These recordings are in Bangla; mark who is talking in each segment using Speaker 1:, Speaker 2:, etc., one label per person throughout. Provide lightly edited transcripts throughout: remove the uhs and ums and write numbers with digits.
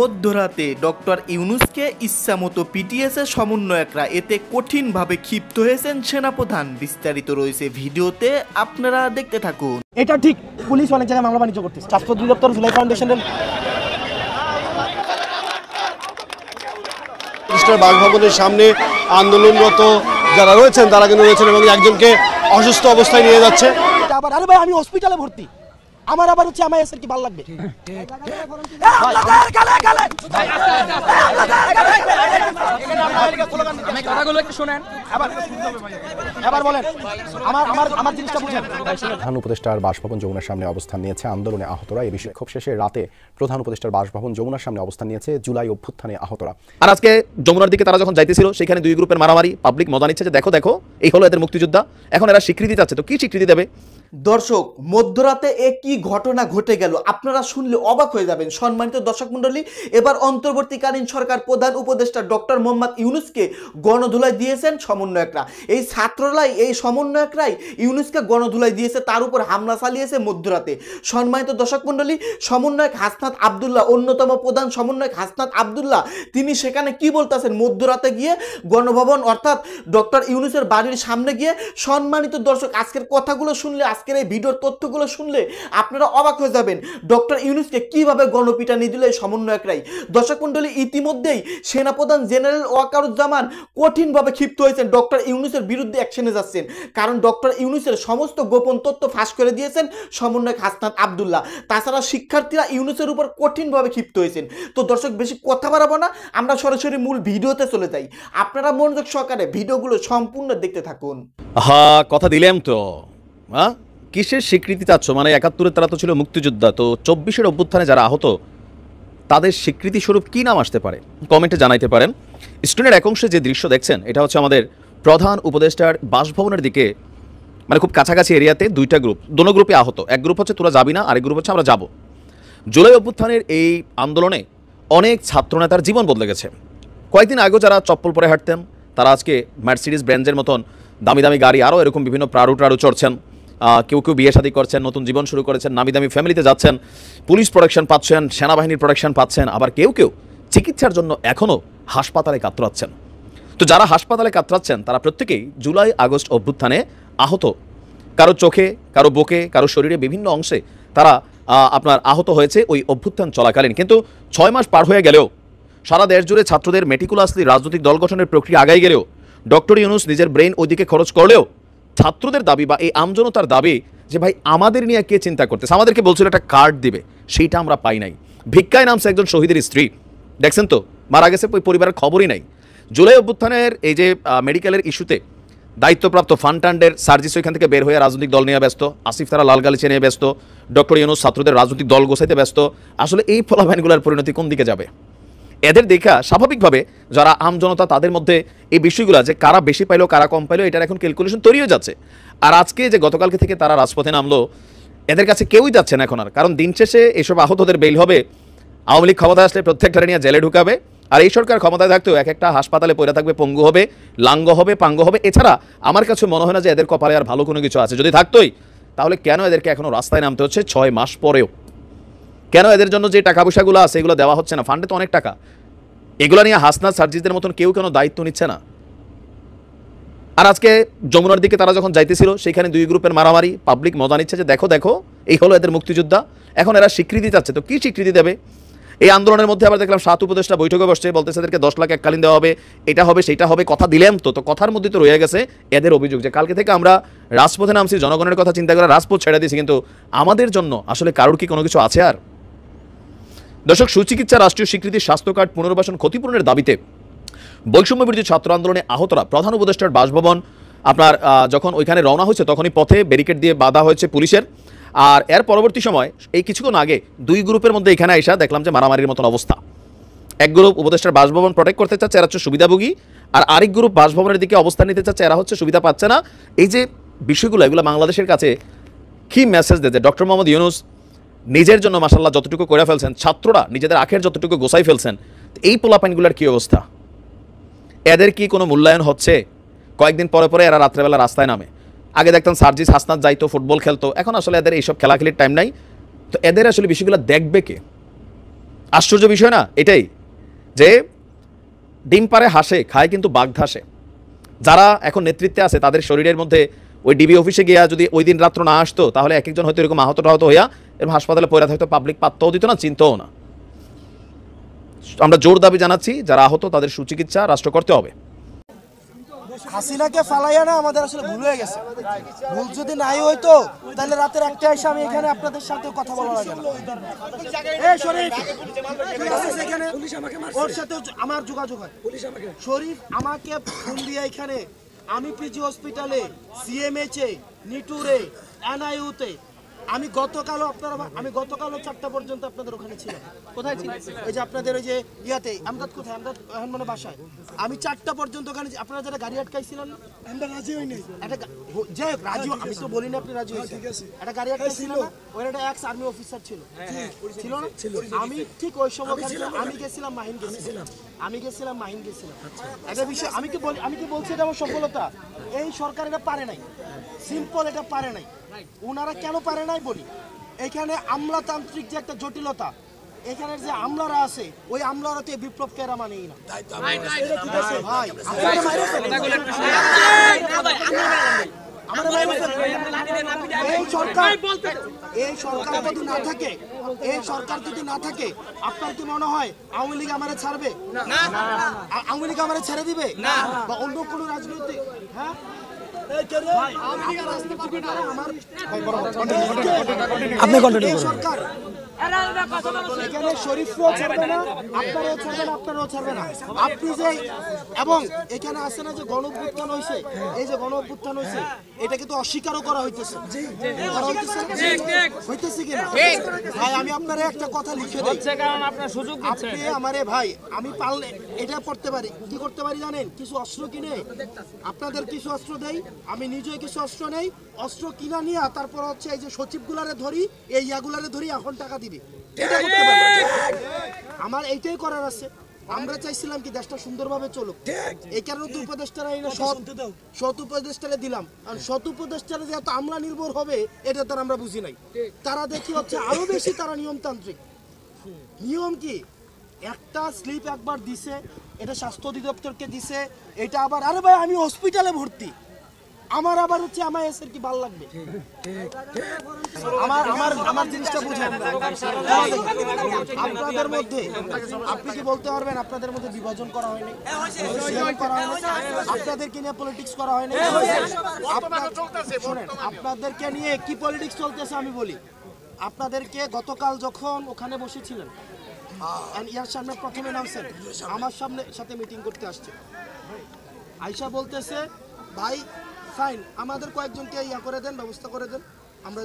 Speaker 1: মধ্যরাতে ডক্টর ইউনূসকে ইচ্ছামতো পিটিয়েছে সমন্বয়করা, এতে কঠিনভাবে ক্ষিপ্ত হয়েছেন সেনাপ্রধান। বিস্তারিত রয়েছে ভিডিওতে, আপনারা দেখতে থাকুন।
Speaker 2: এটা ঠিক, পুলিশ অনেক জায়গায় মামলা বাণিজ্য করতেছে। স্বাস্থ্য অধিদপ্তর জুলাই ফাউন্ডেশনের
Speaker 3: বাসভবনের সামনে আন্দোলনরত যারা রয়েছেন তারা কিন্তু রয়েছেন এবং একজনকে অসুস্থ অবস্থায় নিয়ে যাচ্ছে।
Speaker 2: আবার আরে ভাই আমি হসপিটালে ভর্তি, আমার আবার হচ্ছে আমার এসের কি ভালো লাগবে।
Speaker 4: প্রধান উপদেষ্টার বাসভবন যমুনার সামনে অবস্থান নিয়েছে আন্দোলনে আহতরা। এই বিষয়ে খুব শেষে রাতে প্রধান উপদেষ্টার বাসভবন যমুনার সামনে অবস্থান নিয়েছে জুলাই অভ্যুত্থানে আহতরা।
Speaker 5: আর আজকে যমুনার দিকে তারা যখন যাইতেছিল সেখানে দুই গ্রুপের মারামারি, পাবলিক মজা নিচ্ছে যে দেখো দেখো এই হলো এদের মুক্তিযোদ্ধা। এখন এরা স্বীকৃতি চাচ্ছে, তো কি স্বীকৃতি দেবে?
Speaker 1: দর্শক, মধ্যরাতে কি ঘটনা ঘটে গেল আপনারা শুনলে অবাক হয়ে যাবেন। সম্মানিত দর্শক মণ্ডলী, এবার অন্তর্বর্তীকালীন সরকার প্রধান উপদেষ্টা ডক্টর মোহাম্মদ ইউনূসকে গণধুলাই দিয়েছেন সমন্বয়করা। এই ছাত্ররাই, এই সমন্বয়করাই ইউনূসকে গণধুলাই দিয়েছে, তার উপর হামলা চালিয়েছে মধ্যরাতে। সম্মানিত দর্শক মণ্ডলী, সমন্বয়ক হাসনাত আবদুল্লাহ, অন্যতম প্রধান সমন্বয়ক হাসনাত আবদুল্লাহ, তিনি সেখানে কি বলতেছেন মধ্যরাতে গিয়ে গণভবন অর্থাৎ ডক্টর ইউনূসের বাড়ির সামনে গিয়ে। সম্মানিত দর্শক, আজকের কথাগুলো শুনলে, আজকের এই ভিডিওর তথ্যগুলো শুনলে আপনারা অবাক হয়ে যাবেন ডক্টর ইউনূসকে কিভাবে গণপিটানি দিল এই সমন্বয়করাই। দর্শক মণ্ডলী, ইতিমধ্যেই সেনাপ্রধান জেনারেল ওয়াকারুজ্জামান কঠিনভাবে ক্ষিপ্ত হয়েছেন, ডক্টর ইউনূসের বিরুদ্ধে অ্যাকশনে যাচ্ছেন। কারণ ডক্টর ইউনূসের সমস্ত গোপন তথ্য ফাঁস করে দিয়েছেন সমন্বয়ক হাসনাত আবদুল্লাহ। তাছাড়া শিক্ষার্থীরা ইউনূসের উপর কঠিনভাবে ক্ষিপ্ত হয়েছেন। তো দর্শক, বেশি কথা বাড়াবো না, আমরা সরাসরি মূল ভিডিওতে চলে যাই। আপনারা মনোযোগ সহকারে ভিডিওগুলো সম্পূর্ণ দেখতে থাকুন।
Speaker 5: কথা দিলাম তো, হ্যাঁ কিসের স্বীকৃতি চাচ্ছ? মানে ৭১ তারা তো ছিল মুক্তিযোদ্ধা, তো ২৪-এর অভ্যুত্থানে যারা আহত তাদের স্বীকৃতি স্বরূপ কি নাম আসতে পারে কমেন্টে জানাইতে পারেন। স্ক্রিনের এক অংশে যে দৃশ্য দেখছেন এটা হচ্ছে আমাদের প্রধান উপদেষ্টার বাসভবনের দিকে, মানে খুব কাছাকাছি এরিয়াতে দুইটা গ্রুপ, দোনো গ্রুপে আহত। এক গ্রুপ হচ্ছে তোরা যাবি না, আরেক গ্রুপ হচ্ছে আমরা যাব। জুলাই অভ্যুত্থানের এই আন্দোলনে অনেক ছাত্রনেতার জীবন বদলে গেছে। কয়েকদিন আগেও যারা চপ্পল পরে হাঁটতেন তারা আজকে মার্সিডিজ ব্র্যান্ডের মতন দামি দামি গাড়ি, আরও এরকম বিভিন্ন প্রাড়ু চড়ছেন। কেউ কেউ বিয়ে শাদী করছেন, নতুন জীবন শুরু করেছেন, নামি দামি ফ্যামিলিতে যাচ্ছেন, পুলিশ প্রোটেকশন পাচ্ছেন, সেনাবাহিনীর প্রোটেকশন পাচ্ছেন। আবার কেউ কেউ চিকিৎসার জন্য এখনও হাসপাতালে কাতরাচ্ছেন। তো যারা হাসপাতালে কাতরাচ্ছেন তারা প্রত্যেকেই জুলাই আগস্ট অভ্যুত্থানে আহত। কারো চোখে, কারো বুকে, কারো শরীরে বিভিন্ন অংশে তারা আপনার আহত হয়েছে ওই অভ্যুত্থান চলাকালীন। কিন্তু ৬ মাস পার হয়ে গেলেও, সারা দেশ জুড়ে ছাত্রদের মেটিকুলাসলি রাজনৈতিক দল গঠনের প্রক্রিয়া আগাই গেলেও, ডক্টর ইউনূস নিজের ব্রেইন ওইদিকে খরচ করলেও ছাত্রদের দাবি বা এই আমজনতার দাবি যে ভাই আমাদের নিয়ে কে চিন্তা করতেছে, আমাদেরকে বলছিল একটা কার্ড দিবে, সেইটা আমরা পাই নাই। ভিক্ষায় নামছে একজন শহীদের স্ত্রী, দেখছেন তো, মারা গেছে, ওই পরিবারের খবরই নাই। জুলাই অভ্যুত্থানের এই যে মেডিকেলের ইস্যুতে দায়িত্বপ্রাপ্ত ফান্ডান্ডের সার্জিস ওইখান থেকে বের হয়ে রাজনৈতিক দল নিয়ে ব্যস্ত, আসিফ তারা লাল গালিচা নিয়ে ব্যস্ত, ডক্টর ইউনূস ছাত্রদের রাজনৈতিক দল গোছাইতে ব্যস্ত। আসলে এই ফলাফলগুলোর পরিণতি কোন দিকে যাবে? এদের দেখা স্বাভাবিকভাবে যারা আমজনতা তাদের মধ্যে এই বিষয়গুলো যে কারা বেশি পাইলো কারা কম পাইলো এটার এখন ক্যালকুলেশন তৈরি হয়ে যাচ্ছে। আর আজকে যে গতকালকে থেকে তারা রাজপথে নামলো, এদের কাছে কেউই যাচ্ছে না এখন আর। কারণ দিন শেষে এসব আহতদের বেইল হবে, আওয়ামী লীগ ক্ষমতায় আসলে প্রত্যেকটা নিয়ে জেলে ঢুকাবে, আর এই সরকার ক্ষমতায় থাকতেও এক একটা হাসপাতালে পড়ে থাকবে, পঙ্গু হবে, লাঙ্গ হবে, পাঙ্গ হবে। এছাড়া আমার কাছে মনে হয় না যে এদের কপালে আর ভালো কোনো কিছু আছে। যদি থাকতোই তাহলে কেন এদেরকে এখনও রাস্তায় নামতে হচ্ছে ৬ মাস পরেও? কেন এদের জন্য যে টাকা পয়সাগুলো আছে এগুলো দেওয়া হচ্ছে না? ফান্ডে তো অনেক টাকা, এগুলো নিয়ে হাসনাত সার্জিসদের মতন কেউ কেন দায়িত্ব নিচ্ছে না? আর আজকে যমুনার দিকে তারা যখন যাইতেছিল সেখানে দুই গ্রুপের মারামারি, পাবলিক মজা নিচ্ছে যে দেখো দেখো এই হলো এদের মুক্তিযোদ্ধা। এখন এরা স্বীকৃতি চাচ্ছে, তো কি স্বীকৃতি দেবে? এই আন্দোলনের মধ্যে আবার দেখলাম ৭ উপদেষ্টা বৈঠকে বসছে, বলতেছে এদেরকে ১০ লাখ এককালীন দেওয়া হবে, এটা হবে সেটা হবে। কথা দিলাম তো, কথার মধ্যে তো রয়ে গেছে এদের অভিযোগ যে কালকে থেকে আমরা রাজপথে নামছি, জনগণের কথা চিন্তা করে রাজপথ ছেড়ে দিয়েছি, কিন্তু আমাদের জন্য আসলে কারোর কি কোনো কিছু আছে? আর দর্শক, সুচিকিৎসা রাষ্ট্রীয় স্বীকৃতির স্বাস্থ্য কার্ড পুনর্বাসন ক্ষতিপূরণের দাবিতে বৈষম্য বিরোধী ছাত্র আন্দোলনে আহতরা প্রধান উপদেষ্টার বাসভবন আপনার যখন ওইখানে রওনা হয়েছে তখনই পথে ব্যারিকেড দিয়ে বাধা হয়েছে পুলিশের। আর এর পরবর্তী সময় এই কিছুক্ষণ আগে দুই গ্রুপের মধ্যে এখানে আইসা দেখলাম যে মারামারির মতন অবস্থা। এক গ্রুপ উপদেষ্টার বাসভবন প্রোটেক্ট করতে চাচ্ছে, এরা হচ্ছে সুবিধাভোগী, আর আরেক গ্রুপ বাসভবনের দিকে অবস্থান নিতে চাচ্ছে, এরা হচ্ছে সুবিধা পাচ্ছে না। এই যে বিষয়গুলো, এগুলো বাংলাদেশের কাছে কি মেসেজ দেয়? ডক্টর মোহাম্মদ ইউনূস নিজের জন্য মাশাআল্লাহ যতটুকু করে ফেলছেন, ছাত্ররা নিজেদের আখের যতটুকু গোছাই ফেলছেন, এই পোলাপাইনগুলোর কী অবস্থা? এদের কি কোনো মূল্যায়ন হচ্ছে? কয়েকদিন পরে পরে এরা রাত্রেবেলা রাস্তায় নামে। আগে দেখতাম সার্জিস হাসনাত যাইতো, ফুটবল খেলতো, এখন আসলে এদের এইসব খেলাখেলির টাইম নাই। তো এদের আসলে বিষয়গুলো দেখবে কে? আশ্চর্য বিষয় না এটাই, যে ডিম পারে হাসে, খায় কিন্তু বাঘ ধাসে। যারা এখন নেতৃত্বে আছে তাদের শরীরের মধ্যে ওই ডিবি অফিসে গিয়া যদি ওই দিন রাত্র না আসতো, তাহলে এক একজন হয়তো এরকম আহত হইয়া এরকম হাসপাতালে পড়ে থাকতো, পাবলিক পাত্তাও দিত না, চিন্তাও না। আমরা জোর দাবি জানাচ্ছি, যারা আহত তাদের সুচিকিৎসা রাষ্ট্র করতে হবে।
Speaker 2: হাসিনাকে ফালাইয়া না আমাদের আসলে ভুল হয়ে গেছে। ভুল যদি নাই হইতো তাহলে রাতের একটা এসে আমি এখানে আপনাদের সাথে কথা বলা লাগে না। এই শরীফ, তুই আসিস এখানে, ওর সাথে আমার যোগাযোগ হয়। শরীফ আমাকে ফোন দিয়ে এখানে, আমি পিজি হসপিটালে, সিএমএইচে, নিটুরে, এনআইইউতে, আমি গতকালও 4টা পর্যন্ত আপনাদের ওখানে ছিলাম। কোথায় ছিলেন? ওই যে আপনাদের ওই যে ইয়াতে, আমদাদ কোথায়? আমদাদ এখন মানে বাসায়। আমি 4টা পর্যন্ত ওখানে, আপনারা যারা গাড়ি আটকাইছিলেন, আমরা রাজি হই নাই। যে রাজি, আমি তো বলিনি আপনি রাজি হয়েছেন। একটা গাড়ি আটকাইছিল না, ওই একটা এক্স আর্মি অফিসার ছিল, ছিল না? আমি ঠিক ওই সময় আমি গেছিলাম, মাহিন গেছিলাম। একটা বিষয় আমি কি বলছি, এটা আমার সফলতা। এই সরকার এটা পারে নাই, সিম্পল, এটা পারে নাই। ওনারা কেন পারে নাই বলি, এখানে আমলাতান্ত্রিক যে একটা জটিলতা, এখানের যে আমলারা আছে, ওই আমলারাতে বিপ্লবকে এরা মানেই না। ভাই এই সরকার যদি না থাকে, আপনার কি মনে হয় আওয়ামী লীগ আমারে ছাড়বে? আওয়ামী লীগ আমারে ছেড়ে দিবে বা অন্য কোনো রাজনৈতিক? হ্যাঁ, সরকার এখানে শরীফও ছাড়বে না, আপনারাও ছাড়বে না। আপনি যে, এবং এখানে আছে না যে গণ-অভ্যুত্থান হয়েছে, এই যে গণ-অভ্যুত্থান হয়েছে, এটা কিন্তু অস্বীকারও করা হইতেছে কিনা? ভাই আমি আপনার একটা কথা লিখে দিই, আপনি আমারে, ভাই আমি পারলে এটা করতে পারি, কি করতে পারি জানেন? কিছু অস্ত্র কিনে আপনাদের কিছু অস্ত্র দেই, আমি নিজে কিছু অস্ত্র নেই, অস্ত্র কিনা নিয়ে তারপর হচ্ছে এই যে সচিবগুলারে ধরি, এই ইয়াগুলারে ধরি, এখন টাকা দিবি, এটা করতে পারি। আমার এইটাই করার আছে। আমরা চাইছিলাম কি দেশটা সুন্দরভাবে চলুক, এই কারণে তো উপদেষ্টারা সৎ উপদেষ্টারা দিলাম। আর সৎ উপদেষ্টারা যেহেতু আমলা নির্ভর হবে, এটা তারা আমরা বুঝি নাই। তারা দেখি হচ্ছে আরো বেশি তারা নিয়মতান্ত্রিক। নিয়ম কি, একটা স্লিপ একবার দিছে, এটা স্বাস্থ্য অধিদপ্তরকে দিছে, এটা আবার, আরে ভাই আমি হসপিটালে ভর্তি, আমার আবার হচ্ছে আমার এসের কি ভালো লাগবে? আমার জিনিসটা বুঝেন। আপনাদের মধ্যে আপনি কি বলতে পারবেন আপনাদের মধ্যে বিভাজন করা হয়নি? আপনাদেরকে নিয়ে পলিটিক্স করা হয়নি? শোনেন, আপনাদেরকে নিয়ে কি পলিটিক্স চলতেছে আমি বলি। আপনাদেরকে গতকাল যখন ওখানে বসেছিলেন, ইয়ার সামনে প্রথমে নামছেন, আমার সাথে মিটিং করতে আসছে, আয়শা বলতেছে ভাই ফাইন, আমাদের কয়েকজনকে ইয়া করে দেন, ব্যবস্থা করে দেন, আমরা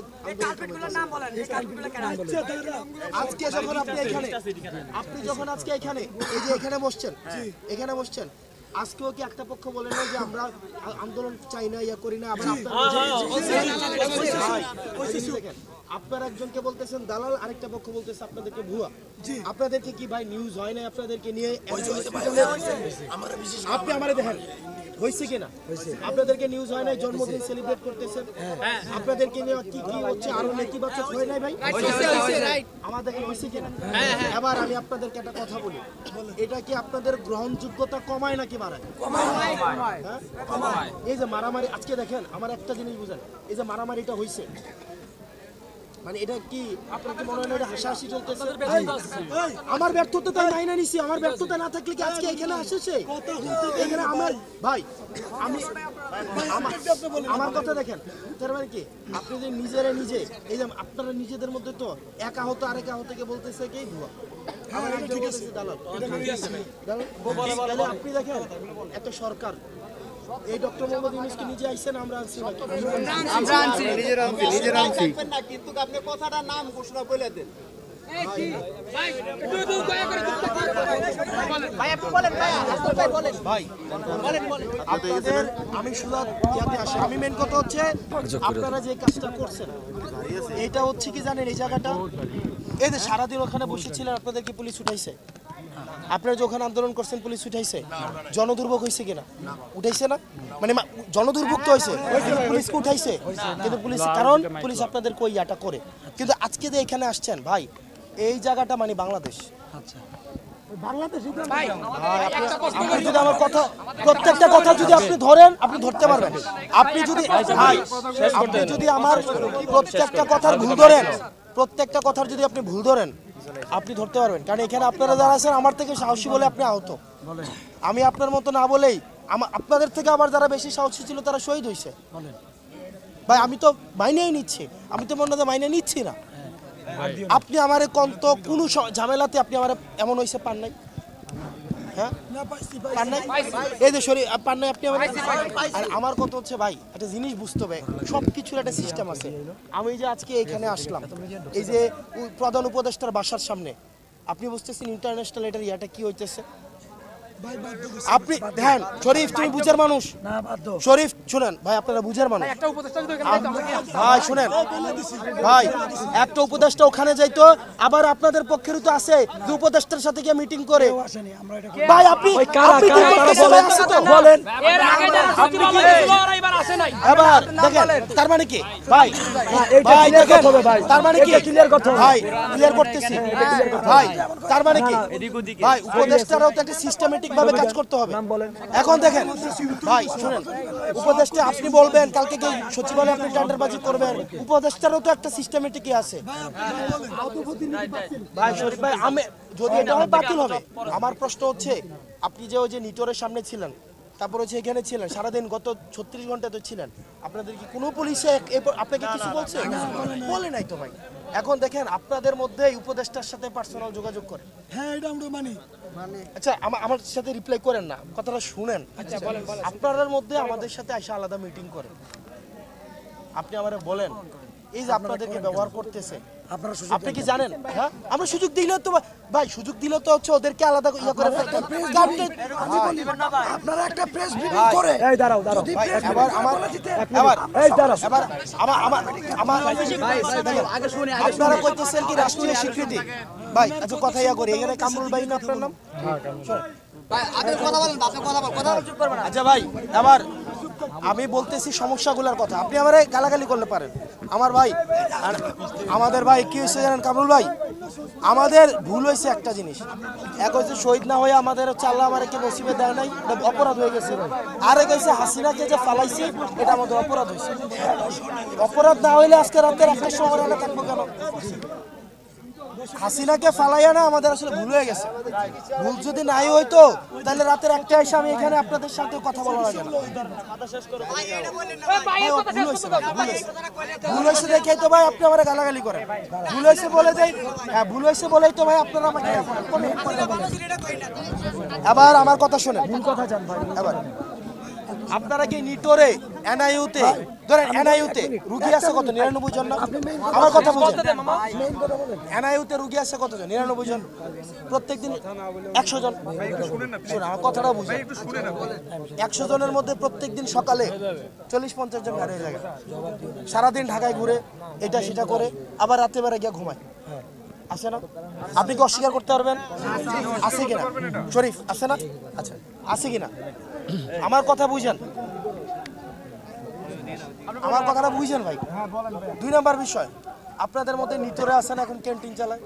Speaker 2: আজকে যখন আপনি যখন আজকে এখানে এই যে এখানে বসছেন, আজকেও কি একটা পক্ষ বলে না যে আমরা আন্দোলন চাই না, ইয়া করি না? আপনার একজনকে বলতেছেন দালাল, আরেকটা পক্ষ বলতেছে আপনাদেরকে ভুয়া। আপনাদেরকে কি ভাই নিউজ হয় না আপনাদেরকে নিয়ে? আপনি আমারে দেখেন হয়েছে কিনা, আপনাদেরকে নিউজ হয় নাই, জন্মদিন সেলিব্রেট করতেছেন, আপনাদেরকে নিয়ে কি কি হচ্ছে আরো নেতিবাচক হয় নাই ভাই? আমাদের হয়েছে কিনা? এবার আমি আপনাদেরকে একটা কথা বলি, এটা কি আপনাদের গ্রহণযোগ্যতা কমায় নাকি বাড়ায়? এই যে মারামারি আজকে দেখেন, আমার একটা জিনিস বুঝেন, এই যে মারামারিটা হয়েছে, মানে এটা কি আপনার কি মনে হয় এটা হাসাহাসি চলতেছে? আমার ব্যর্থতা তাই মাইনে নিছি, আমার ব্যর্থতা না থাকলে কি আজকে এখানে আসেছে? এখানে আমার ভাই, আমার কথা দেখেন, তার মানে কি আপনি যে নিজে এই যে আপনারা নিজেদের মধ্যে তো এক আহত আরেক আহতকে বলতেছে কি ভুয়া, আমার একজন বলতেছে দালাল। আপনি দেখেন এত সরকার, এই ডক্টর মোহাম্মদ ইউনূসকে নিজে আইছেন, আমরা আনছি না, কিন্তু আপনি কথাটার নাম ঘোষণা করে দেন। আমি শুধু আমি মেন কথা হচ্ছে আপনারা যে কাজটা করছেন, এটা হচ্ছে কি জানেন, এই জায়গাটা এই যে সারাদিন ওখানে বসেছিলেন, আপনাদের কি পুলিশ উঠাইছে? আপনারা যে ওখানে আন্দোলন করছেন পুলিশ উঠাইছে? জনদুর্ভোগ হয়েছে কিনা? উঠাইছে না? মানে জনদুর্ভোগ তো হয়েছে, পুলিশকে উঠাইছে, কিন্তু পুলিশ, কারণ পুলিশ আপনাদের কই ইয়াটা করে। কিন্তু আজকে যে এখানে আসছেন ভাই, এই জায়গাটা মানে বাংলাদেশ, আপনি যদি আমার কথা প্রত্যেকটা কথা যদি আপনি ধরেন, আপনি ধরতে পারবেন। আপনি যদি আপনি যদি আমার প্রত্যেকটা কথার ভুল ধরেন, প্রত্যেকটা কথার যদি আপনি ভুল ধরেন, আপনি ধরতে পারবেন। কারণ এখানে আপনারা যারা আছেন আমার থেকে সাহসী বলে আপনি আহত। আমি আপনার মতো না বলেই আপনাদের থেকে আবার যারা বেশি সাহসী ছিল তারা শহীদ হয়েছে। ভাই আমি তো মাইনেই নিচ্ছি, আমি তো মনে হয় মাইনে নিচ্ছি না। আপনি আমার কন্ত কোনো ঝামেলাতে আপনি আমার এমন হয়েছে পান নাই? হ্যাঁ পান নাই? এই যে শরীর পান নাই আপনি আমার। আর আমার কথা হচ্ছে ভাই একটা জিনিস বুঝতে হবে, সব কিছুর একটা সিস্টেম আছে। আমি যে আজকে এখানে আসলাম, এই যে প্রধান উপদেষ্টার বাসার সামনে, আপনি বুঝতেছেন ইন্টারন্যাশনাল এটার ইয়াটা কি হইতেছে? আপনি দেখেন শরীফ, তুমি বুঝার মানুষ। শরীফ শুনেন ভাই, আপনারা বুঝার মানুষ। ভাই শুনেন ভাই, একটা উপদেষ্টা ওখানে যাইতো, আবার আপনাদের পক্ষেরও তো আছে যে উপদেষ্টার সাথে গিয়ে মিটিং করে। ভাই আপনি বলেন এবার দেখেন তার মানে কি ভাই? ভাই দেখেন তার মানে কি? ভাই ক্লিয়ার করতেছি ভাই, তার মানে কি ভাই? উপদেষ্টারাও তো একটা সিস্টেমেটিক ভাবে কাজ করতে হবে। এখন দেখেন ভাই শুনেন, উপদেষ্টা আপনি বলবেন কালকে কি সচিবালয়ে আপনি টেন্ডারবাজি করবেন, উপদেষ্টারও তো একটা সিস্টেমেটিকই আছে। ভাই শরীফ ভাই, আমি যদি এটা হয় বাতিল হবে। আমার প্রশ্ন হচ্ছে আপনি যে ওই যে নিটোরের সামনে ছিলেন, তারপর হচ্ছে এখানে ছিলেন সারাদিন, গত 36 ঘন্টা তো ছিলেন, আপনাদের কি কোনো পুলিশে আপনাকে কিছু বলছে? বলে নাই তো ভাই। এখন দেখেন আপনাদের মধ্যে উপদেষ্টার সাথে পার্সোনাল যোগাযোগ করে। হ্যাঁ এটা আমরা মানি। আচ্ছা আমার সাথে রিপ্লাই করেন না, কথাটা শুনেন। আপনাদের মধ্যে আমাদের সাথে এসে আলাদা মিটিং করেন। আপনি আমারে বলেন এই যে আপনাদেরকে ব্যবহার করতেছে, আপনি কি জানেন? হ্যাঁ আমরা সুযোগ দিলে তো ভাই, সুযোগ দিলে তো হচ্ছে ওদেরকে আলাদা ইয়ে করে ফেলতে। আপনারা একটা প্রেস ব্রিফিং করে এই দাঁড়াও ভাই, এবার আপনারা কইতেছেন কি রাষ্ট্রীয় স্বীকৃতি? ভাই আচ্ছা কথা ইয়া করি, এখানে কামরুল ভাই না আপনার নাম? আচ্ছা ভাই এবার আমি বলতেছি সমস্যাগুলোর কথা, আপনি আমারে গালাগালি করলে পারেন। আমার ভাই আর আমাদের ভাই কি হয়েছে জানেন কামরুল ভাই? আমাদের ভুল হয়েছে একটা জিনিস, এক হচ্ছে শহীদ না হয়ে আমাদের হচ্ছে আল্লাহ আমাদেরকে নসিবে দেয় নাই, অপরাধ হয়ে গেছে। আর এক হচ্ছে হাসিনাকে যে ফালাইছি, এটা আমাদের অপরাধ হয়েছে। অপরাধ না হইলে আজকে রাতের একটা সময় থাকবো কেন? হাসিনাকে ফালাইয়া না আমাদের আসলে ভুল হয়ে গেছে। ভুল যদি নাই হইতো তাহলে রাতের একটা এসে আমি এখানে আপনাদের সাথে কথা বলা লাগে না। ভুল হয়েছে দেখে তো ভাই আপনি আমার গালাগালি করেন। ভুল হয়েছে বলে যাই, হ্যাঁ ভুল হয়েছে বলেই তো ভাই আপনারা আমাকে। এবার আমার কথা শুনেন, ভুল কথা জান ভাই। এবার আপনারা কি নিটোরে এনআইইউতে ধরেন, এনআইইউতে রুগী আছে কত? 99 জন না? আমার কথা বুঝেন, এনআইইউতে রুগী আছে কতজন? 99 জন। প্রত্যেকদিন 100 জন। শুনুন আমার কথাটা বুঝেন, 100 জনের মধ্যে প্রত্যেকদিন সকালে 40-50 জন বের হয়ে যায়, সারাদিন ঢাকায় ঘুরে এটা সেটা করে, আবার রাতে বেড়ে গিয়ে ঘুমায়। আছে না? আপনি কি অস্বীকার করতে পারবেন? আছে কিনা শরীফ? আছে না? আচ্ছা আছে কিনা? আমার কথা বুঝেন, আমার কথাটা বুঝেন ভাই। 2 নাম্বার বিষয়, আপনাদের মধ্যে নিতরে আছেন এখন ক্যান্টিন চালায়,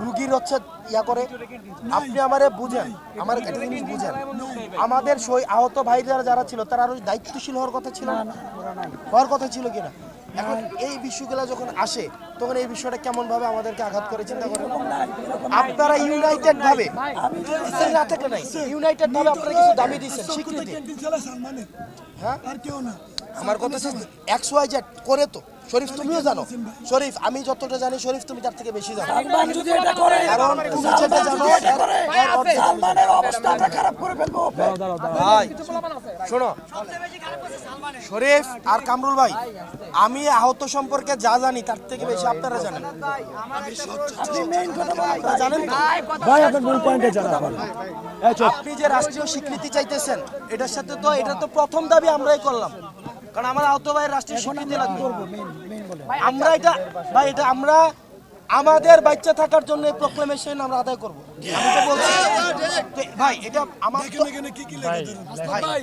Speaker 2: রুগীর হচ্ছে ইয়া করে। আপনি আমারে বুঝেন, আমার একটা জিনিস বুঝেন, আমাদের আহত ভাইরা যারা ছিল তারা আরো দায়িত্বশীল হওয়ার কথা ছিল না? হওয়ার কথা ছিল কিনা? এখন এই বিষয়গুলো যখন আসে তখন এই বিষয়টা কেমন ভাবে আমাদেরকে আঘাত করে চিন্তা করেন। আপনারা ইউনাইটেড ভাবে না থাকলে নাই, ইউনাইটেড ভাবে আপনারা কিছু দাবি দিচ্ছেন স্বীকৃতি। হ্যাঁ আমার কথা XYZ করে তো শরীফ তুমিও জানো। শরীফ আমি যতটা জানি, শরীফ তুমি তার থেকে বেশি জানো। কারণ তুমি যেটা জানো ভাই শোনো, শরীফ আর কামরুল ভাই, আমি আহত সম্পর্কে যা জানি তার থেকে বেশি আপনারা জানেন। জানেন ভাই, আপনার মূল পয়েন্টে জানা। আপনি যে রাষ্ট্রীয় স্বীকৃতি চাইতেছেন, এটার সাথে তো এটা তো প্রথম দাবি আমরাই করলাম, কারণ আমার আহত ভাইয়ের রাষ্ট্রীয় স্বীকৃতি লাগবে। আমরা এটা ভাই, এটা আমাদের বাচ্চা থাকার জন্য প্রোক্লেমেশন আমরা আদায় করব। আমি তো বলছি তো ভাই এটা আমার তো ভাই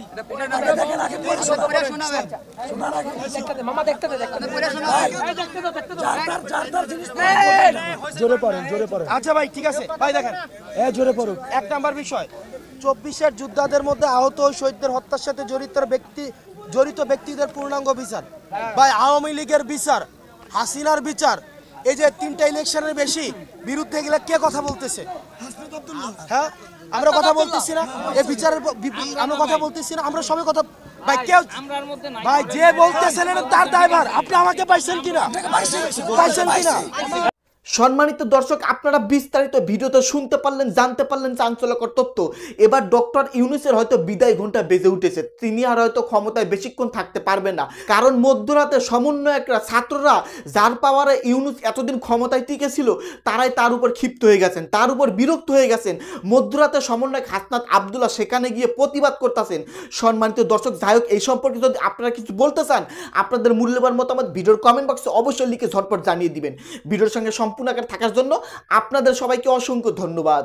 Speaker 2: আচ্ছা ভাই ঠিক আছে ভাই দেখেন জোরে পড়ুক। 1 নাম্বার বিষয় 24-এর যোদ্ধাদের মধ্যে আহত ও শহীদদের হত্যার সাথে জড়িত ব্যক্তিদের পূর্ণাঙ্গ বিচার, ভাই আওয়ামী লীগের বিচার, হাসিনার বিচার, এই যে 3টা ইলেকশনের বেশি বিরুদ্ধে গেলে কে কথা বলতেছে? হ্যাঁ আমরা কথা বলতেছি না, এই বিচারের আমরা কথা বলতেছি না, আমরা সবাই কথা ভাই কেউ ভাই যে বলতেছেন তার দায়ভার। আপনি আমাকে পাইছেন কিনা? পাইছেন কিনা?
Speaker 1: সম্মানিত দর্শক, আপনারা বিস্তারিত ভিডিওতে শুনতে পারলেন, জানতে পারলেন চাঞ্চল্যকর তথ্য। এবার ডক্টর ইউনূসের হয়তো বিদায় ঘন্টা বেজে উঠেছে, তিনি আর হয়তো ক্ষমতায় বেশিক্ষণ থাকতে পারবেন না। কারণ মধ্যরাতে সমন্বয়করা, ছাত্ররা, যার পাওয়ারে ইউনূস এতদিন ক্ষমতায় টিকে ছিল, তারাই তার উপর ক্ষিপ্ত হয়ে গেছেন, তার উপর বিরক্ত হয়ে গেছেন। মধ্যরাতে সমন্বয়ক হাসনাত আবদুল্লাহ সেখানে গিয়ে প্রতিবাদ করতেছেন। সম্মানিত দর্শক, যাই হোক, এই সম্পর্কে যদি আপনারা কিছু বলতে চান, আপনাদের মূল্যবান মতামত ভিডিওর কমেন্ট বক্সে অবশ্যই লিখে ঝটপট জানিয়ে দিবেন। ভিডিওর সঙ্গে সম্পূর্ণ আকারে থাকার জন্য আপনাদের সবাইকে অসংখ্য ধন্যবাদ।